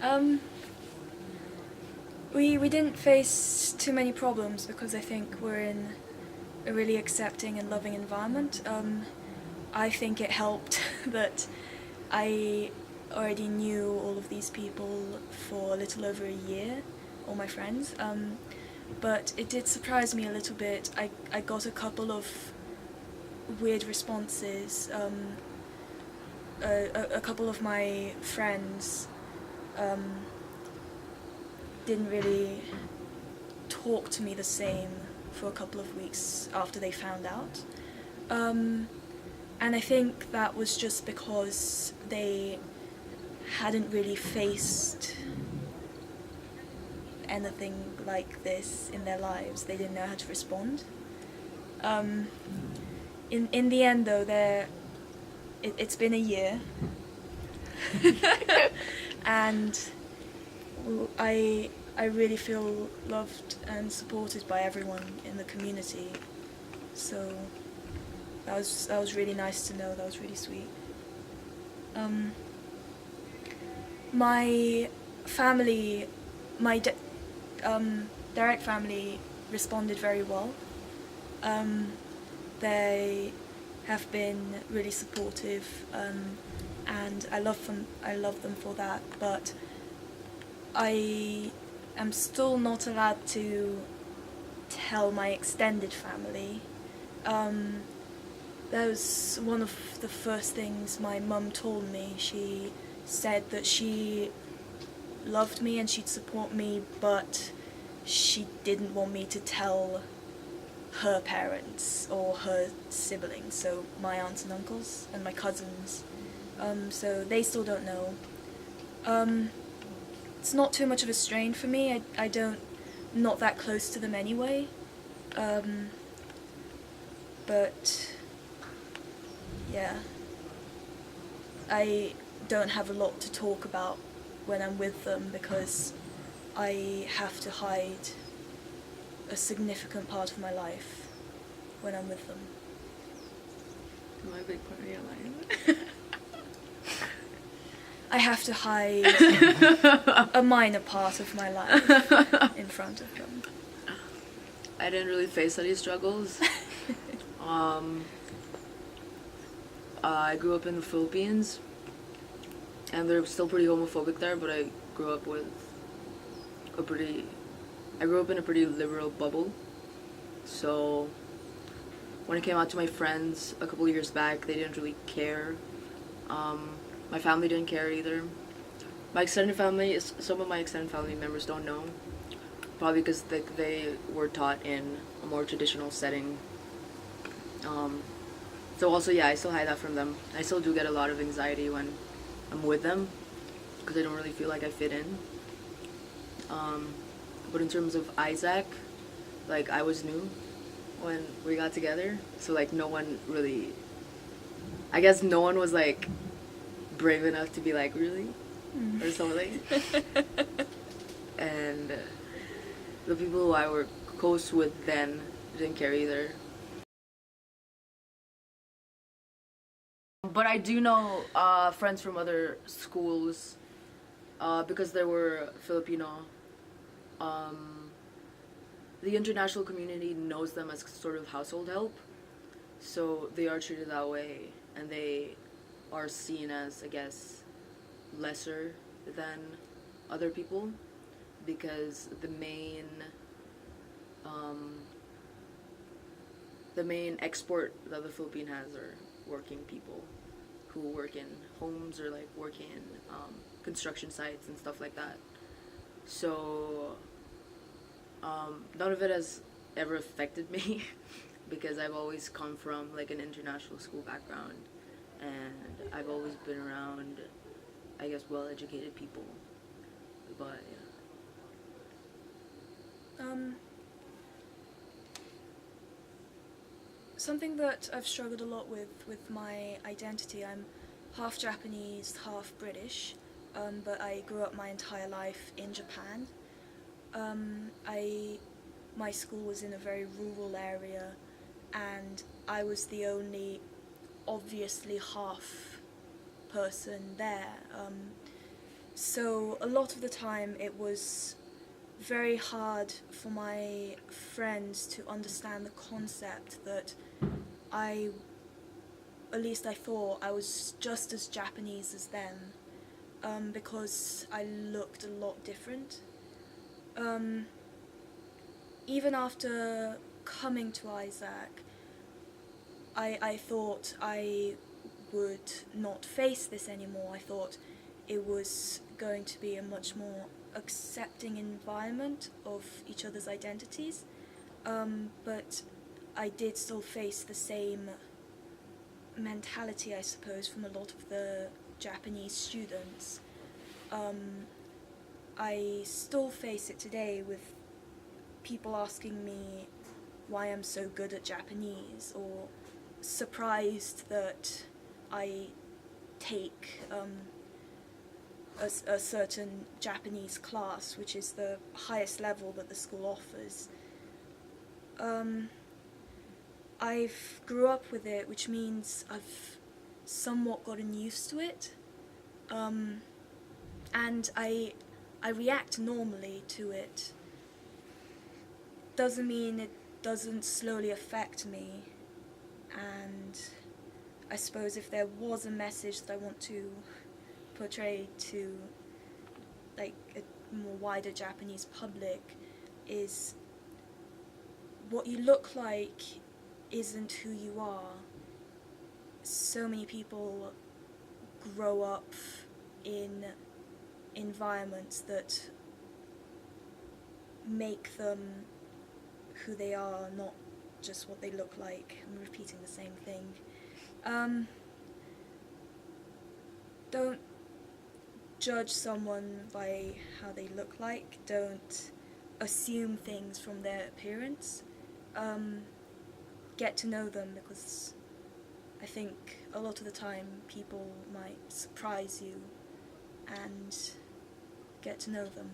Um, we didn't face too many problems because I think we're in a really accepting and loving environment. I think it helped that I already knew all of these people for a little over a year, all my friends. But it did surprise me a little bit. I got a couple of weird responses. A couple of my friends didn't really talk to me the same for a couple of weeks after they found out. And I think that was just because they hadn't really faced anything like this in their lives. They didn't know how to respond. In the end, though, it's been a year, and I really feel loved and supported by everyone in the community. So that was really nice to know. That was really sweet. My family, direct family, responded very well. They have been really supportive, and I love them for that. But I am still not allowed to tell my extended family. That was one of the first things my mum told me. She said that she loved me and she'd support me, but she didn't want me to tell her parents or her siblings, so my aunts and uncles and my cousins. So they still don't know. It's not too much of a strain for me. I'm not that close to them anyway. But yeah, I don't have a lot to talk about when I'm with them because I have to hide a significant part of my life when I'm with them. My big part of your life. I have to hide a minor part of my life in front of them. I didn't really face any struggles. I grew up in the Philippines, and they're still pretty homophobic there, but I grew up in a pretty liberal bubble. So when it came out to my friends a couple of years back, they didn't really care. My family didn't care either. Some of my extended family members don't know, probably because they were taught in a more traditional setting. So also, yeah, I still hide that from them. I still do get a lot of anxiety when I'm with them because I don't really feel like I fit in. But in terms of Isaac, like, I was new when we got together, so like no one was like brave enough to be like, really? Or something. And the people who I were close with then didn't care either. But I do know friends from other schools because they were Filipino. The international community knows them as sort of household help, so they are treated that way, and they are seen as, I guess, lesser than other people, because the main export that the Philippines has are working people who work in homes or like work in construction sites and stuff like that. So none of it has ever affected me because I've always come from like an international school background, and I've always been around, I guess, well-educated people. But yeah. Something that I've struggled a lot with my identity. I'm half Japanese, half British, but I grew up my entire life in Japan. My school was in a very rural area, and I was the only obviously half person there. So a lot of the time it was very hard for my friends to understand the concept that I, at least I thought, I was just as Japanese as them, because I looked a lot different. Even after coming to Isaac, I thought I would not face this anymore. I thought it was going to be a much more accepting environment of each other's identities, but I did still face the same mentality, I suppose, from a lot of the Japanese students. I still face it today with people asking me why I'm so good at Japanese, or surprised that I take a certain Japanese class, which is the highest level that the school offers. I've grew up with it, which means I've somewhat gotten used to it, and I react normally to it. Doesn't mean it doesn't slowly affect me, and I suppose if there was a message that I want to portray to like a more wider Japanese public, is what you look like isn't who you are. So many people grow up in environments that make them who they are, not just what they look like. I'm repeating the same thing. Don't judge someone by how they look like. Don't assume things from their appearance. Get to know them, because I think a lot of the time people might surprise you, and get to know them.